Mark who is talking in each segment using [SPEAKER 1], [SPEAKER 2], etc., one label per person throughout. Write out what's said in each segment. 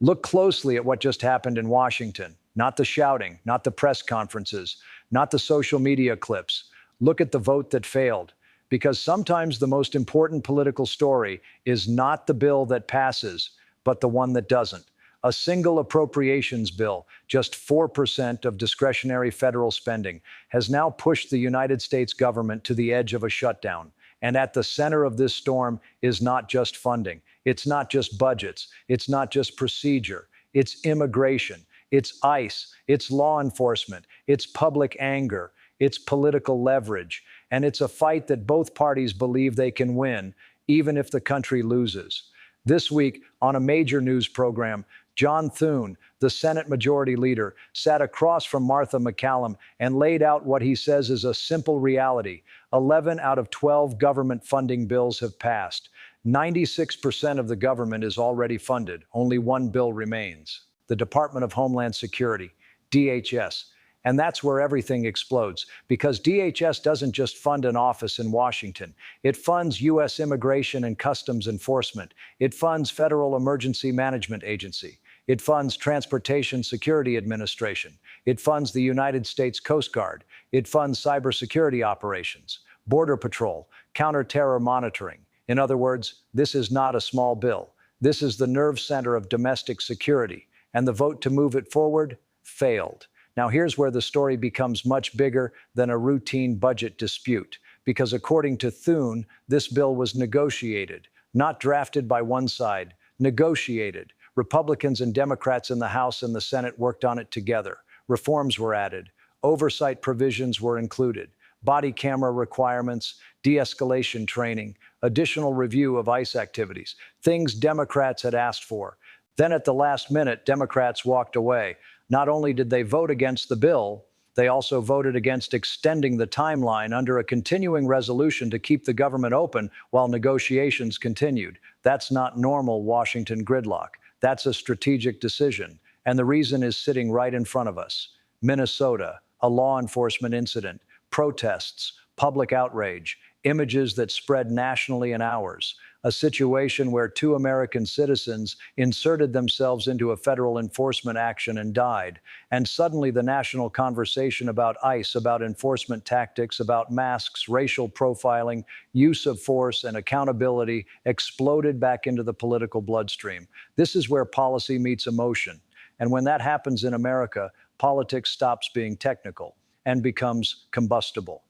[SPEAKER 1] Look closely at what just happened in Washington. Not the shouting, not the press conferences, not the social media clips. Look at the vote that failed. Because sometimes the most important political story is not the bill that passes, but the one that doesn't. A single appropriations bill, just 4% of discretionary federal spending, has now pushed the United States government to the edge of a shutdown. And at the center of this storm is not just funding. It's not just budgets. It's not just procedure. It's immigration. It's ICE. It's law enforcement. It's public anger. It's political leverage. And it's a fight that both parties believe they can win, even if the country loses. This week, on a major news program, John Thune, the Senate Majority Leader, sat across from Martha McCallum and laid out what he says is a simple reality. 11 out of 12 government funding bills have passed. 96% of the government is already funded. Only one bill remains: the Department of Homeland Security, DHS. And that's where everything explodes, because DHS doesn't just fund an office in Washington. It funds U.S. Immigration and Customs Enforcement. It funds Federal Emergency Management Agency. It funds Transportation Security Administration. It funds the United States Coast Guard. It funds cybersecurity operations, Border Patrol, counter-terror monitoring. In other words, this is not a small bill. This is the nerve center of domestic security. And the vote to move it forward failed. Now, here's where the story becomes much bigger than a routine budget dispute, because according to Thune, this bill was negotiated, not drafted by one side, negotiated. Republicans and Democrats in the House and the Senate worked on it together. Reforms were added. Oversight provisions were included. Body camera requirements, de-escalation training, additional review of ICE activities, things Democrats had asked for. Then at the last minute, Democrats walked away. Not only did they vote against the bill, they also voted against extending the timeline under a continuing resolution to keep the government open while negotiations continued. That's not normal Washington gridlock. That's a strategic decision. And the reason is sitting right in front of us. Minnesota, a law enforcement incident, protests, public outrage, images that spread nationally in hours. A situation where 2 American citizens inserted themselves into a federal enforcement action and died. And suddenly the national conversation about ICE, about enforcement tactics, about masks, racial profiling, use of force, and accountability exploded back into the political bloodstream. This is where policy meets emotion. And when that happens in America, politics stops being technical and becomes combustible.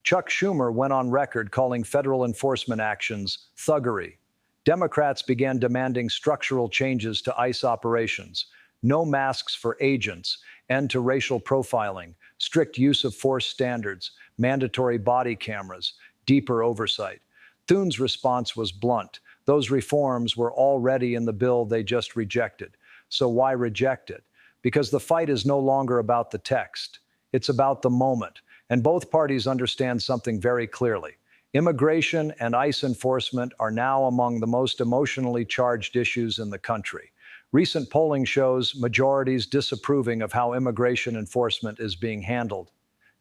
[SPEAKER 1] Chuck Schumer went on record calling federal enforcement actions thuggery. Democrats began demanding structural changes to ICE operations, no masks for agents, end to racial profiling, strict use of force standards, mandatory body cameras, deeper oversight. Thune's response was blunt. Those reforms were already in the bill they just rejected. So why reject it? Because the fight is no longer about the text. It's about the moment. And both parties understand something very clearly. Immigration and ICE enforcement are now among the most emotionally charged issues in the country. Recent polling shows majorities disapproving of how immigration enforcement is being handled,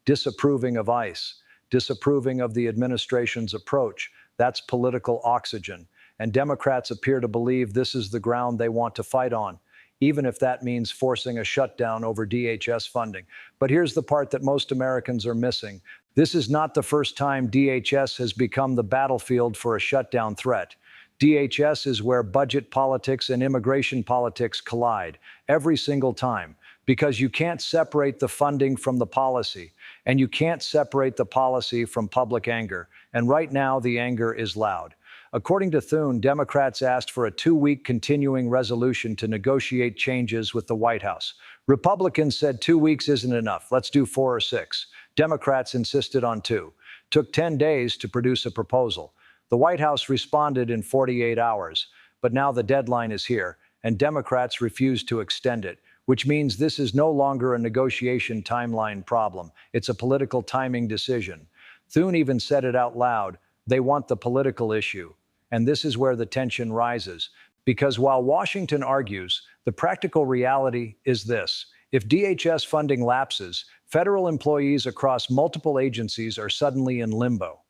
[SPEAKER 1] disapproving of ICE, disapproving of the administration's approach. That's political oxygen. And Democrats appear to believe this is the ground they want to fight on, even if that means forcing a shutdown over DHS funding. But here's the part that most Americans are missing. This is not the first time DHS has become the battlefield for a shutdown threat. DHS is where budget politics and immigration politics collide every single time, because you can't separate the funding from the policy, and you can't separate the policy from public anger. And right now, the anger is loud. According to Thune, Democrats asked for a 2-week continuing resolution to negotiate changes with the White House. Republicans said 2 weeks isn't enough. Let's do 4 or 6. Democrats insisted on 2. Took 10 days to produce a proposal. The White House responded in 48 hours, but now the deadline is here, and Democrats refuse to extend it, which means this is no longer a negotiation timeline problem. It's a political timing decision. Thune even said it out loud. They want the political issue. And this is where the tension rises. Because while Washington argues, the practical reality is this. If DHS funding lapses, federal employees across multiple agencies are suddenly in limbo.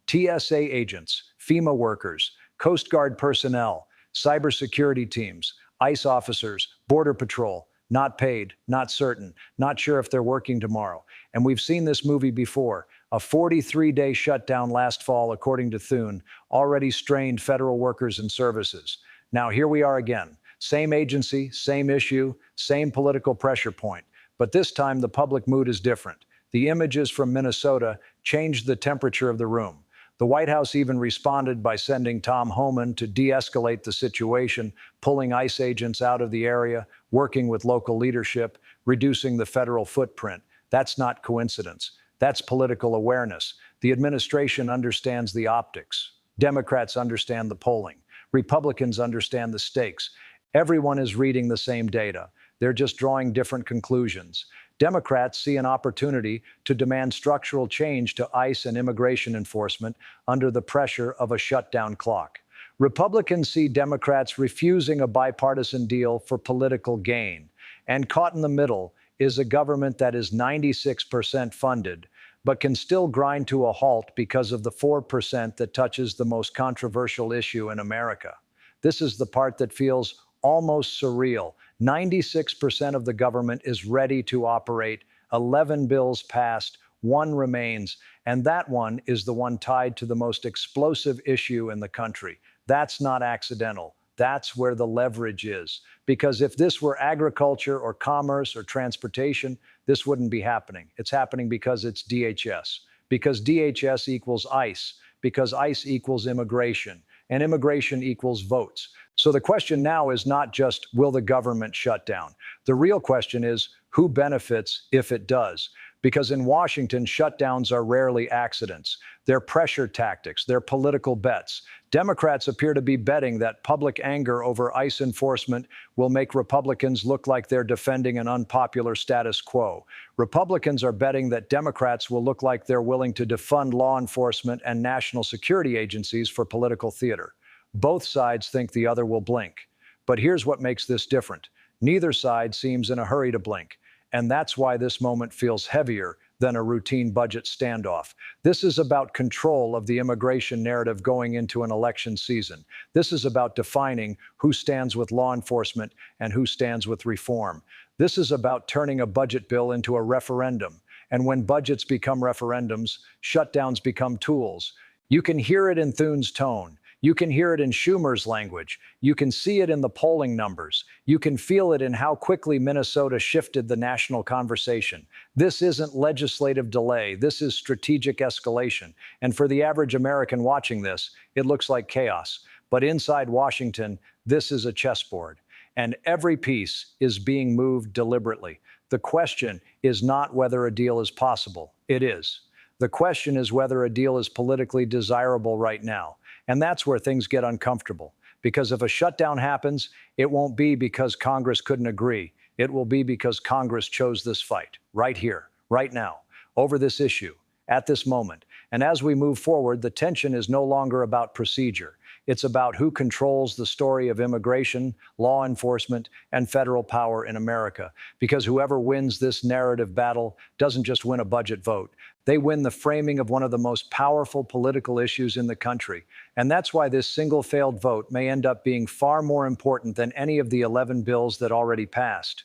[SPEAKER 1] TSA agents, FEMA workers, Coast Guard personnel, cybersecurity teams, ICE officers, Border Patrol, not paid, not certain, not sure if they're working tomorrow. And we've seen this movie before. A 43-day shutdown last fall, according to Thune, already strained federal workers and services. Now here we are again. Same agency, same issue, same political pressure point. But this time the public mood is different. The images from Minnesota changed the temperature of the room. The White House even responded by sending Tom Homan to de-escalate the situation, pulling ICE agents out of the area, working with local leadership, reducing the federal footprint. That's not coincidence. That's political awareness. The administration understands the optics. Democrats understand the polling. Republicans understand the stakes. Everyone is reading the same data. They're just drawing different conclusions. Democrats see an opportunity to demand structural change to ICE and immigration enforcement under the pressure of a shutdown clock. Republicans see Democrats refusing a bipartisan deal for political gain. And caught in the middle is a government that is 96% funded, but can still grind to a halt because of the 4% that touches the most controversial issue in America. This is the part that feels almost surreal. 96% of the government is ready to operate. 11 bills passed, 1 remains, and that one is the one tied to the most explosive issue in the country. That's not accidental. That's where the leverage is. Because if this were agriculture or commerce or transportation, this wouldn't be happening. It's happening because it's DHS. Because DHS equals ICE. Because ICE equals immigration. And immigration equals votes. So the question now is not just, will the government shut down? The real question is, who benefits if it does? Because in Washington, shutdowns are rarely accidents. They're pressure tactics. They're political bets. Democrats appear to be betting that public anger over ICE enforcement will make Republicans look like they're defending an unpopular status quo. Republicans are betting that Democrats will look like they're willing to defund law enforcement and national security agencies for political theater. Both sides think the other will blink. But here's what makes this different. Neither side seems in a hurry to blink. And that's why this moment feels heavier than a routine budget standoff. This is about control of the immigration narrative going into an election season. This is about defining who stands with law enforcement and who stands with reform. This is about turning a budget bill into a referendum. And when budgets become referendums, shutdowns become tools. You can hear it in Thune's tone. You can hear it in Schumer's language. You can see it in the polling numbers. You can feel it in how quickly Minnesota shifted the national conversation. This isn't legislative delay. This is strategic escalation. And for the average American watching this, it looks like chaos. But inside Washington, this is a chessboard. And every piece is being moved deliberately. The question is not whether a deal is possible. It is. The question is whether a deal is politically desirable right now. And that's where things get uncomfortable. Because if a shutdown happens, it won't be because Congress couldn't agree. It will be because Congress chose this fight, right here, right now, over this issue, at this moment. And as we move forward, the tension is no longer about procedure. It's about who controls the story of immigration, law enforcement, and federal power in America. Because whoever wins this narrative battle doesn't just win a budget vote. They win the framing of one of the most powerful political issues in the country. And that's why this single failed vote may end up being far more important than any of the 11 bills that already passed.